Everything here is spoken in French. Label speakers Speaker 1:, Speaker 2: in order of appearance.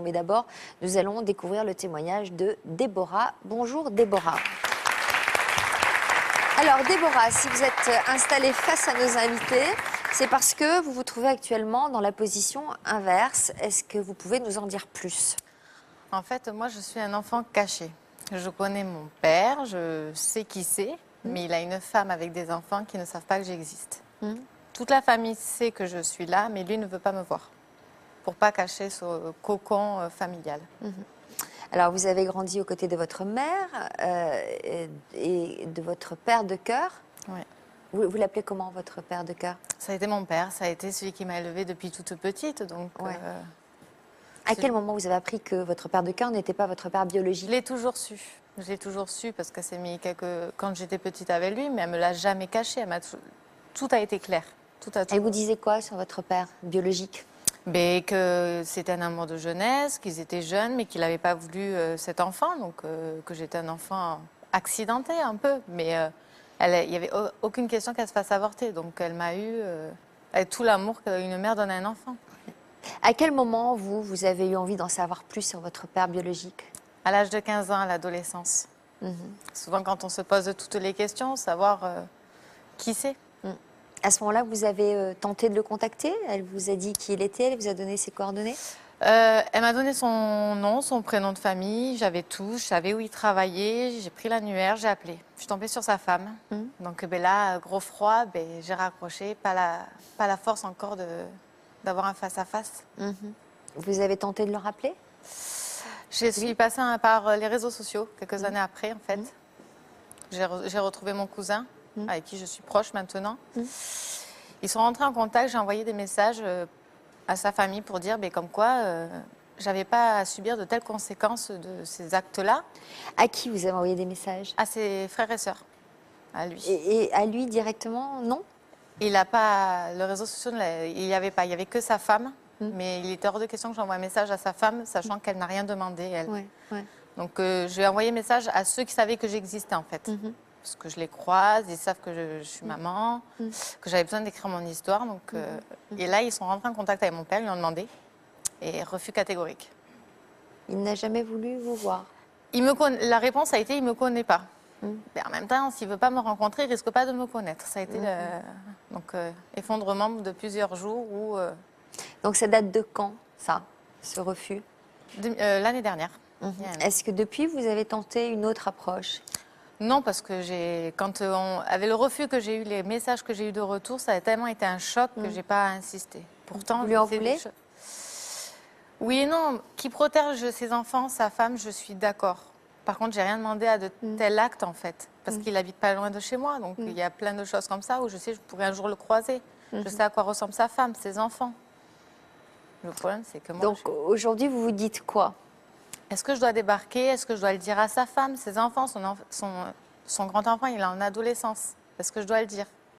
Speaker 1: Mais d'abord, nous allons découvrir le témoignage de Déborah. Bonjour Déborah. Alors Déborah, si vous êtes installée face à nos invités, c'est parce que vous vous trouvez actuellement dans la position inverse. Est-ce que vous pouvez nous en dire plus?
Speaker 2: En fait, moi, je suis un enfant caché. Je connais mon père, je sais qui c'est, mais il a une femme avec des enfants qui ne savent pas que j'existe. Toute la famille sait que je suis là, mais lui ne veut pas me voir, pour pas cacher ce cocon familial.
Speaker 1: Alors vous avez grandi aux côtés de votre mère et de votre père de cœur.
Speaker 2: Ouais.
Speaker 1: Vous l'appelez comment, votre père de cœur?
Speaker 2: Ça a été mon père, ça a été celui qui m'a élevée depuis toute petite. Donc,
Speaker 1: Ouais. À quel moment vous avez appris que votre père de cœur n'était pas votre père biologique?
Speaker 2: je l'ai toujours su. Je l'ai toujours su parce que c'est mis quand j'étais petite avec lui, mais elle me l'a jamais caché. Tout a été clair.
Speaker 1: Elle vous disait quoi sur votre père biologique?
Speaker 2: Mais que c'était un amour de jeunesse, qu'ils étaient jeunes, mais qu'il n'avait pas voulu cet enfant, donc que j'étais un enfant accidenté un peu. Mais il n'y avait aucune question qu'elle se fasse avorter, donc elle m'a eu avec tout l'amour qu'une mère donne à un enfant.
Speaker 1: À quel moment, vous avez eu envie d'en savoir plus sur votre père biologique?
Speaker 2: À l'âge de 15 ans, à l'adolescence. Souvent, quand on se pose toutes les questions, savoir qui c'est.
Speaker 1: À ce moment-là, vous avez tenté de le contacter? Elle vous a dit qui il était? Elle vous a donné ses coordonnées?
Speaker 2: Elle m'a donné son nom, son prénom de famille, j'avais tout, je savais où il travaillait, j'ai pris l'annuaire, j'ai appelé. Je suis tombée sur sa femme. Donc là, gros froid, j'ai raccroché, pas la force encore d'avoir un face-à-face.
Speaker 1: Vous avez tenté de le rappeler?
Speaker 2: Je suis passée par les réseaux sociaux, quelques années après, en fait. J'ai retrouvé mon cousin, avec qui je suis proche maintenant. Ils sont rentrés en contact, j'ai envoyé des messages à sa famille pour dire comme quoi j'avais pas à subir de telles conséquences de ces actes-là.
Speaker 1: À qui vous avez envoyé des messages?
Speaker 2: À ses frères et sœurs, à lui.
Speaker 1: Et à lui directement, non?
Speaker 2: Il n'a pas, le réseau social, il n'y avait pas, il n'y avait que sa femme. Mais il était hors de question que j'envoie un message à sa femme, sachant qu'elle n'a rien demandé, elle.
Speaker 1: Ouais.
Speaker 2: Donc j'ai envoyé un message à ceux qui savaient que j'existais, en fait. Parce que je les croise, ils savent que je suis maman, que j'avais besoin d'écrire mon histoire. Donc, et là, ils sont rentrés en contact avec mon père, ils lui ont demandé. Et refus catégorique.
Speaker 1: Il n'a jamais voulu vous voir?
Speaker 2: La réponse a été, il ne me connaît pas. Mais en même temps, s'il ne veut pas me rencontrer, il ne risque pas de me connaître. Ça a été effondrement de plusieurs jours où...
Speaker 1: Donc ça date de quand, ça, ce refus?
Speaker 2: L'année dernière.
Speaker 1: Est-ce que depuis, vous avez tenté une autre approche?
Speaker 2: Non, parce que avec le refus que j'ai eu, les messages que j'ai eu de retour, ça a tellement été un choc que j'ai pas insisté. Pourtant,
Speaker 1: vous lui en voulez?
Speaker 2: Oui et non. Qui protège ses enfants, sa femme, je suis d'accord. Par contre, j'ai rien demandé à de tels actes, en fait, parce qu'il habite pas loin de chez moi. Donc, il y a plein de choses comme ça où je sais que je pourrais un jour le croiser. Je sais à quoi ressemble sa femme, ses enfants. Le problème, c'est que moi...
Speaker 1: Donc, aujourd'hui, vous vous dites quoi?
Speaker 2: Est-ce que je dois débarquer? Est-ce que je dois le dire à sa femme, ses enfants, son grand-enfant, il est en adolescence? Est-ce que je dois le dire?